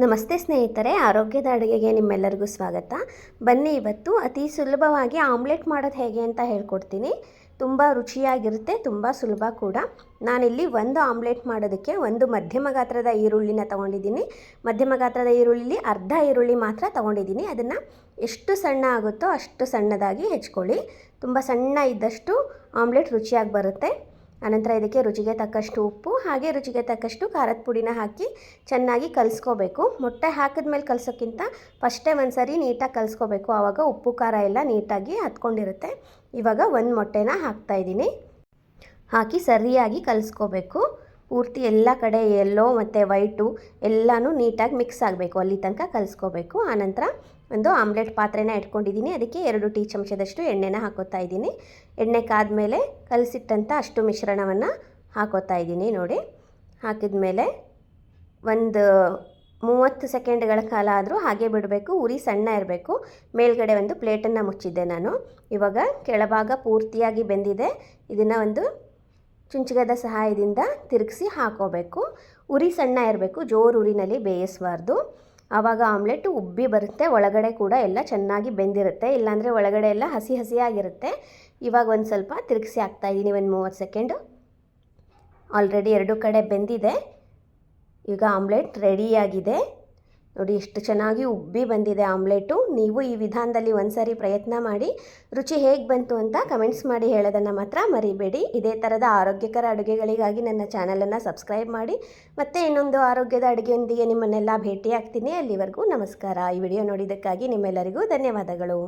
ನಮಸ್ತೆ ಸ್ನೇಹಿತರೆ, ಆರೋಗ್ಯದ ಅಡುಗೆಗೆ ನಿಮ್ಮೆಲ್ಲರಿಗೂ ಸ್ವಾಗತ. ಬನ್ನಿ ಇವತ್ತು ಅತಿ ಸುಲಭವಾಗಿ ಆಮ್ಲೆಟ್ ಮಾಡೋದು ಹೇಗೆ ಅಂತ ಹೇಳ್ಕೊಡ್ತೀನಿ. ತುಂಬ ರುಚಿಯಾಗಿರುತ್ತೆ, ತುಂಬ ಸುಲಭ ಕೂಡ. ನಾನಿಲ್ಲಿ ಒಂದು ಆಮ್ಲೆಟ್ ಮಾಡೋದಕ್ಕೆ ಒಂದು ಮಧ್ಯಮ ಗಾತ್ರದ ಈರುಳ್ಳಿನ ತೊಗೊಂಡಿದ್ದೀನಿ. ಮಧ್ಯಮ ಗಾತ್ರದ ಈರುಳ್ಳಿ ಅರ್ಧ ಈರುಳ್ಳಿ ಮಾತ್ರ ತೊಗೊಂಡಿದ್ದೀನಿ. ಅದನ್ನು ಎಷ್ಟು ಸಣ್ಣ ಆಗುತ್ತೋ ಅಷ್ಟು ಸಣ್ಣದಾಗಿ ಹೆಚ್ಕೊಳ್ಳಿ. ತುಂಬ ಸಣ್ಣ ಇದ್ದಷ್ಟು ಆಮ್ಲೆಟ್ ರುಚಿಯಾಗಿ ಬರುತ್ತೆ. ಆನಂತರ ಇದಕ್ಕೆ ರುಚಿಗೆ ತಕ್ಕಷ್ಟು ಉಪ್ಪು, ಹಾಗೆ ರುಚಿಗೆ ತಕ್ಕಷ್ಟು ಖಾರದ ಪುಡಿನ ಹಾಕಿ ಚೆನ್ನಾಗಿ ಕಲಿಸ್ಕೋಬೇಕು. ಮೊಟ್ಟೆ ಹಾಕಿದ್ಮೇಲೆ ಕಲಿಸೋಕ್ಕಿಂತ ಫಸ್ಟೇ ಒಂದು ಸರಿ ನೀಟಾಗಿ ಕಲಿಸ್ಕೋಬೇಕು. ಆವಾಗ ಉಪ್ಪು ಖಾರ ಎಲ್ಲ ನೀಟಾಗಿ ಹತ್ಕೊಂಡಿರುತ್ತೆ. ಇವಾಗ ಒಂದು ಮೊಟ್ಟೆನ ಹಾಕ್ತಾಯಿದ್ದೀನಿ. ಹಾಕಿ ಸರಿಯಾಗಿ ಕಲಿಸ್ಕೋಬೇಕು. ಪೂರ್ತಿ ಎಲ್ಲ ಕಡೆ ಯೆಲ್ಲೋ ಮತ್ತು ವೈಟು ಎಲ್ಲನೂ ನೀಟಾಗಿ ಮಿಕ್ಸ್ ಆಗಬೇಕು, ಅಲ್ಲಿ ತನಕ ಕಲಿಸ್ಕೋಬೇಕು. ಆನಂತರ ಒಂದು ಆಮ್ಲೆಟ್ ಪಾತ್ರೆನ ಇಟ್ಕೊಂಡಿದ್ದೀನಿ. ಅದಕ್ಕೆ 2 ಟೀ ಚಮಚದಷ್ಟು ಎಣ್ಣೆನ ಹಾಕೋತಾ ಇದ್ದೀನಿ. ಎಣ್ಣೆ ಕಾದ್ಮೇಲೆ ಕಲಸಿಟ್ಟಂಥ ಅಷ್ಟು ಮಿಶ್ರಣವನ್ನು ಹಾಕೋತಾ ಇದ್ದೀನಿ. ನೋಡಿ, ಹಾಕಿದ ಮೇಲೆ ಒಂದು 30 ಸೆಕೆಂಡ್ಗಳ ಕಾಲ ಆದರೂ ಹಾಗೆ ಬಿಡಬೇಕು. ಉರಿ ಸಣ್ಣ ಇರಬೇಕು. ಮೇಲ್ಗಡೆ ಒಂದು ಪ್ಲೇಟನ್ನು ಮುಚ್ಚಿದ್ದೆ ನಾನು. ಇವಾಗ ಕೆಳಭಾಗ ಪೂರ್ತಿಯಾಗಿ ಬೆಂದಿದೆ. ಇದನ್ನು ಒಂದು ಚುಂಚಗದ ಸಹಾಯದಿಂದ ತಿರುಗಿಸಿ ಹಾಕೋಬೇಕು. ಉರಿ ಸಣ್ಣ ಇರಬೇಕು, ಜೋರು ಉರಿನಲ್ಲಿ ಬೇಯಿಸಬಾರ್ದು. ಆವಾಗ ಆಮ್ಲೆಟ್ ಉಬ್ಬಿ ಬರುತ್ತೆ, ಒಳಗಡೆ ಕೂಡ ಎಲ್ಲ ಚೆನ್ನಾಗಿ ಬೆಂದಿರುತ್ತೆ. ಇಲ್ಲಾಂದರೆ ಒಳಗಡೆ ಎಲ್ಲ ಹಸಿ ಹಸಿಯಾಗಿರುತ್ತೆ. ಇವಾಗ ಒಂದು ಸ್ವಲ್ಪ ತಿರುಗಿಸಿ ಹಾಕ್ತಾಯಿದ್ದೀನಿ, ಒಂದು 30 ಸೆಕೆಂಡು. ಆಲ್ರೆಡಿ 2 ಕಡೆ ಬೆಂದಿದೆ. ಈಗ ಆಮ್ಲೆಟ್ ರೆಡಿಯಾಗಿದೆ. ನೋಡಿ ಎಷ್ಟು ಚೆನ್ನಾಗಿ ಉಬ್ಬಿ ಬಂದಿದೆ ಆಮ್ಲೆಟು. ನೀವು ಈ ವಿಧಾನದಲ್ಲಿ ಒಂದು ಸಾರಿ ಪ್ರಯತ್ನ ಮಾಡಿ ರುಚಿ ಹೇಗೆ ಬಂತು ಅಂತ ಕಮೆಂಟ್ಸ್ ಮಾಡಿ ಹೇಳೋದನ್ನು ಮಾತ್ರ ಮರಿಬೇಡಿ. ಇದೇ ಥರದ ಆರೋಗ್ಯಕರ ಅಡುಗೆಗಳಿಗಾಗಿ ನನ್ನ ಚಾನಲನ್ನು ಸಬ್ಸ್ಕ್ರೈಬ್ ಮಾಡಿ. ಮತ್ತೆ ಇನ್ನೊಂದು ಆರೋಗ್ಯದ ಅಡುಗೆಯೊಂದಿಗೆ ನಿಮ್ಮನ್ನೆಲ್ಲ ಭೇಟಿ ಆಗ್ತೀನಿ. ಅಲ್ಲಿವರೆಗೂ ನಮಸ್ಕಾರ. ಈ ವಿಡಿಯೋ ನೋಡಿದ್ದಕ್ಕಾಗಿ ನಿಮ್ಮೆಲ್ಲರಿಗೂ ಧನ್ಯವಾದಗಳು.